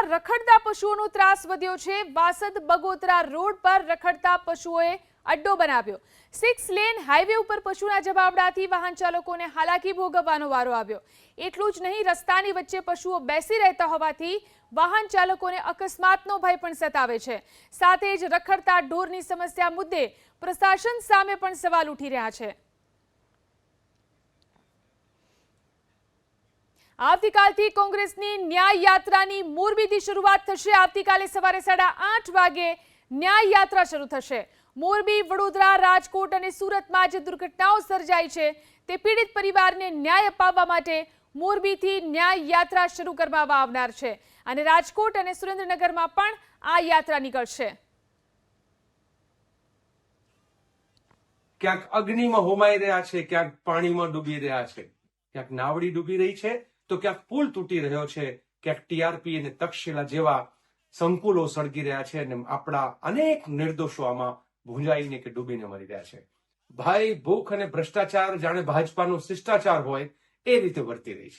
રખડતા પશુઓનો ત્રાસ વધ્યો છે। વાસદ બગોતરા રોડ પર રખડતા પશુઓએ અડ્ડો બનાવ્યો। 6 લેન હાઈવે ઉપર પશુના જવાબડાથી વાહન ચાલકોને હાલાકી ભોગવવાનો વારો આવ્યો। એટલું જ નહીં, રસ્તાની વચ્ચે પશુઓ બેસી રહેતા હોવાથી વાહન ચાલકોને અકસ્માતનો ભય પણ સતાવે છે। સાથે જ રખડતા ઢોરની સમસ્યા મુદ્દે પ્રશાસન સામે પણ સવાલ ઉઠી રહ્યા છે। આવતીકાલથી કોંગ્રેસની ન્યાય યાત્રાની મોરબીથી શરૂઆત થશે। આવતીકાલે સવારે 8:30 વાગે ન્યાય યાત્રા શરૂ થશે। મોરબી, વડોદરા, રાજકોટ અને સુરતમાં જે દુર્ઘટનાઓ સર્જાઈ છે તે પીડિત પરિવારને ન્યાય અપાવવા માટે મોરબીથી ન્યાય યાત્રા શરૂ કરવામાં આવનાર છે અને રાજકોટ અને સુરેન્દ્રનગરમાં પણ આ યાત્રા નીકળશે। ક્યાંક અગ્નિમાં હોમાઈ રહ્યા છે, ક્યાંક પાણીમાં ડૂબી રહ્યા છે, ક્યાંક નાવડી ડૂબી રહી છે, તો ક્યાંક પુલ તૂટી રહ્યો છે, ક્યાંક ટીઆરપી અને તક્ષશિલા જેવા સંકુલો સળગી રહ્યા છે અને આપણા અનેક નિર્દોષો આમાં ભૂંજાઈને કે ડૂબીને મરી રહ્યા છે। ભાઈ, ભૂખ અને ભ્રષ્ટાચાર જાણે ભાજપાનો શિષ્ટાચાર હોય એ રીતે વર્તી રહી છે।